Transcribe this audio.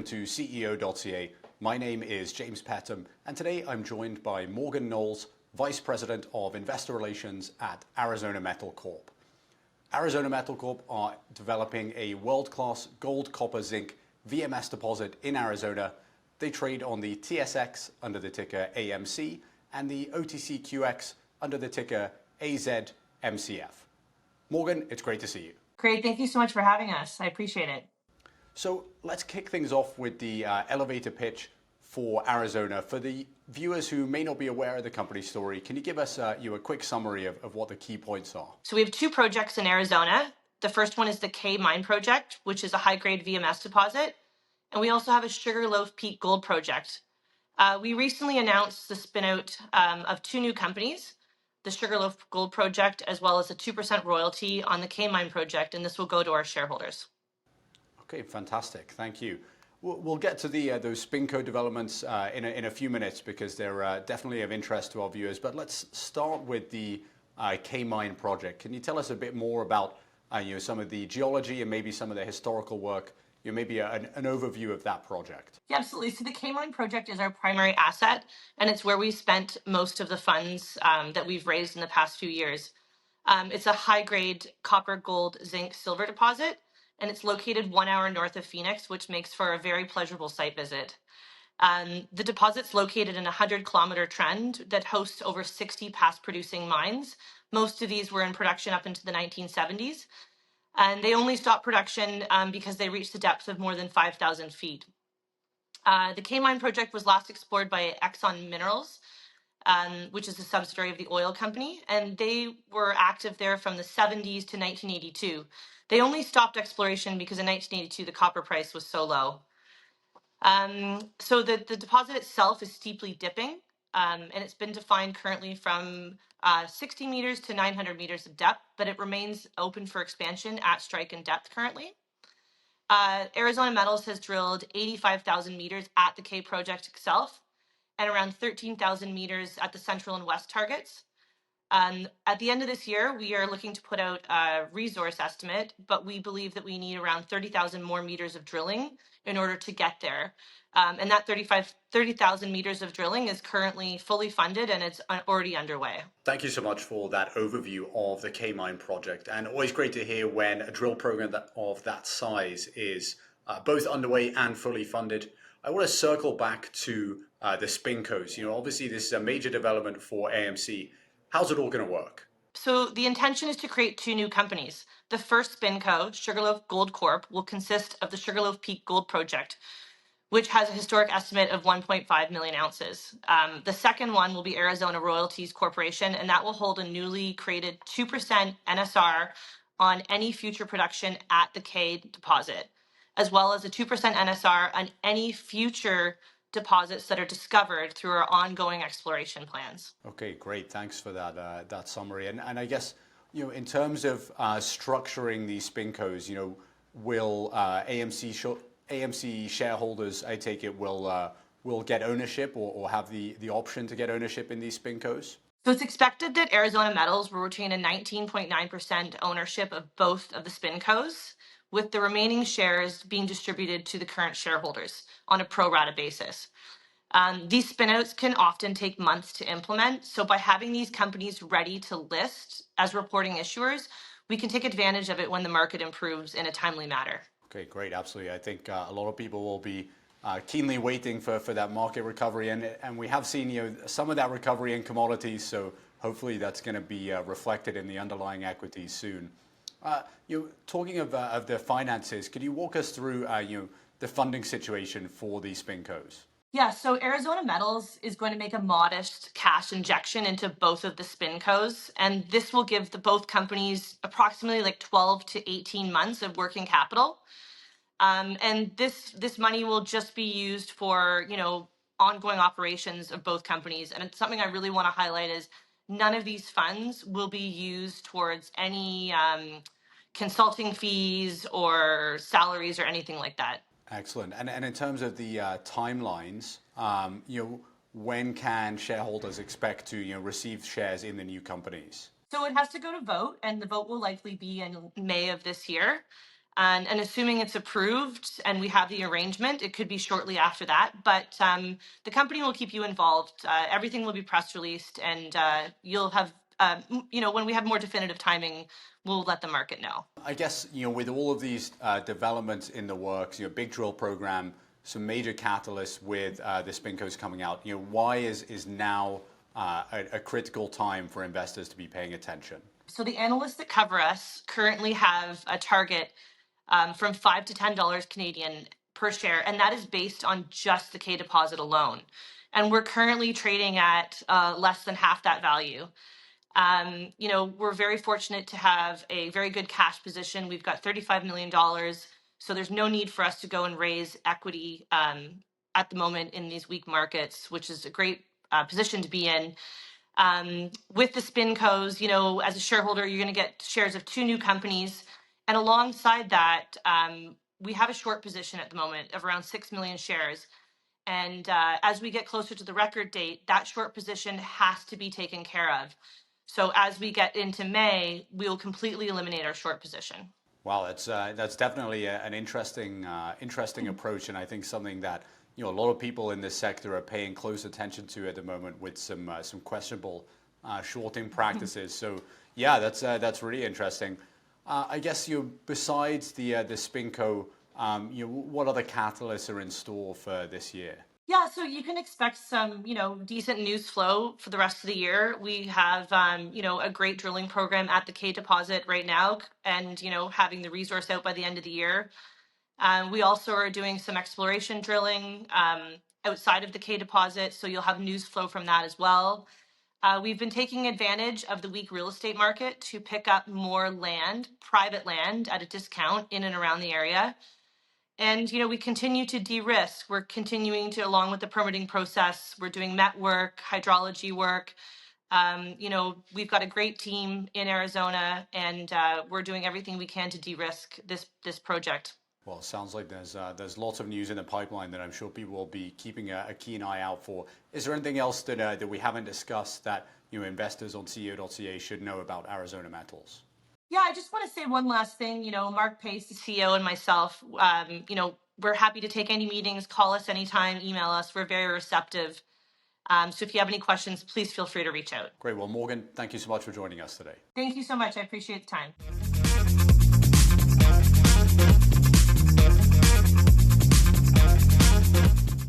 to CEO.CA. My name is James Pettam, and today I'm joined by Morgan Knowles, Vice President of Investor Relations at Arizona Metals Corp. Arizona Metals Corp are developing a world-class gold, copper, zinc VMS deposit in Arizona. They trade on the TSX under the ticker AMC and the OTCQX under the ticker AZMCF. Morgan, it's great to see you. Great, thank you so much for having us. I appreciate it. So let's kick things off with the elevator pitch for Arizona. For the viewers who may not be aware of the company story, can you give us a quick summary of what the key points are? So we have two projects in Arizona. The first one is the K Mine project, which is a high-grade VMS deposit. And we also have a Sugarloaf Peak gold project. We recently announced the spin-out of two new companies, the Sugarloaf gold project, as well as a 2% royalty on the K Mine project, and this will go to our shareholders. Okay, fantastic. Thank you. We'll get to those SpinCo developments in a few minutes because they're definitely of interest to our viewers. But let's start with the K Mine project. Can you tell us a bit more about some of the geology and maybe some of the historical work? Maybe an overview of that project. Yeah, absolutely. So the K Mine project is our primary asset, and it's where we spent most of the funds that we've raised in the past few years. It's a high-grade copper, gold, zinc, silver deposit, and it's located 1 hour north of Phoenix, which makes for a very pleasurable site visit. The deposit's located in a 100-kilometer trend that hosts over 60 past-producing mines. Most of these were in production up into the 1970s, and they only stopped production because they reached a depth of more than 5,000 feet. The K Mine project was last explored by Exxon Minerals, which is a subsidiary of the oil company, and they were active there from the 70s to 1982. They only stopped exploration because in 1982 the copper price was so low. So the deposit itself is steeply dipping, and it's been defined currently from 60 meters to 900 meters of depth, but it remains open for expansion at strike and depth currently. Arizona Metals has drilled 85,000 meters at the K project itself and around 13,000 meters at the central and west targets. At the end of this year, we are looking to put out a resource estimate, but we believe that we need around 30,000 more meters of drilling in order to get there. And that 30,000 meters of drilling is currently fully funded and it's already underway. Thank you so much for that overview of the K Mine project. And always great to hear when a drill program of that size is both underway and fully funded. I want to circle back to the SpinCos. Obviously this is a major development for AMC. How's it all going to work? So the intention is to create two new companies. The first SpinCo, Sugarloaf Gold Corp, will consist of the Sugarloaf Peak Gold Project, which has a historic estimate of 1.5 million ounces. The second one will be Arizona Royalties Corporation, and that will hold a newly created 2% NSR on any future production at the K deposit, as well as a 2% NSR on any future deposits that are discovered through our ongoing exploration plans. Okay, great. Thanks for that summary. And I guess in terms of structuring these SpinCos, will AMC shareholders, I take it, will get ownership or have the option to get ownership in these SpinCos? So it's expected that Arizona Metals will retain a 19.9% ownership of both of the SpinCos, with the remaining shares being distributed to the current shareholders on a pro rata basis. These spinouts can often take months to implement, so by having these companies ready to list as reporting issuers, we can take advantage of it when the market improves in a timely manner. Okay, great, absolutely. I think a lot of people will be keenly waiting for that market recovery, and we have seen some of that recovery in commodities, so hopefully that's going to be reflected in the underlying equities soon. Talking of the finances, could you walk us through the funding situation for these SpinCos? Yeah, so Arizona Metals is going to make a modest cash injection into both of the SpinCos, and this will give both companies approximately 12 to 18 months of working capital. And this money will just be used for ongoing operations of both companies. And it's something I really want to highlight is none of these funds will be used towards any consulting fees or salaries or anything like that. Excellent. And in terms of the timelines, when can shareholders expect to receive shares in the new companies? So it has to go to vote, and the vote will likely be in May of this year. And assuming it's approved and we have the arrangement, it could be shortly after that. But the company will keep you involved. Everything will be press released, and you'll have, when we have more definitive timing, we'll let the market know. I guess, with all of these developments in the works, big drill program, some major catalysts with the SpinCos coming out, why is now a critical time for investors to be paying attention? So the analysts that cover us currently have a target from $5 to $10 Canadian per share, and that is based on just the K deposit alone. And we're currently trading at less than half that value. We're very fortunate to have a very good cash position. We've got $35 million, so there's no need for us to go and raise equity at the moment in these weak markets, which is a great position to be in. With the SpinCos, as a shareholder, you're going to get shares of 2 new companies. And alongside that, we have a short position at the moment of around 6 million shares. And as we get closer to the record date, that short position has to be taken care of. So as we get into May, we will completely eliminate our short position. Wow, that's definitely an interesting approach, and I think something that a lot of people in this sector are paying close attention to at the moment with some questionable shorting practices. So yeah, that's really interesting. I guess besides the SpinCo, what other catalysts are in store for this year? Yeah, so you can expect some, decent news flow for the rest of the year. We have, a great drilling program at the K deposit right now, and having the resource out by the end of the year. We also are doing some exploration drilling outside of the K deposit, so you'll have news flow from that as well. We've been taking advantage of the weak real estate market to pick up more land, private land, at a discount in and around the area. And, we continue to de-risk. We're continuing to, along with the permitting process, we're doing met work, hydrology work. We've got a great team in Arizona, and we're doing everything we can to de-risk this project. Well, it sounds like there's lots of news in the pipeline that I'm sure people will be keeping a keen eye out for. Is there anything else that we haven't discussed that investors on CEO.CA should know about Arizona Metals? Yeah, I just want to say one last thing. Mark Pace, the CEO, and myself, we're happy to take any meetings. Call us anytime, email us. We're very receptive. So if you have any questions, please feel free to reach out. Great. Well, Morgan, thank you so much for joining us today. Thank you so much. I appreciate the time.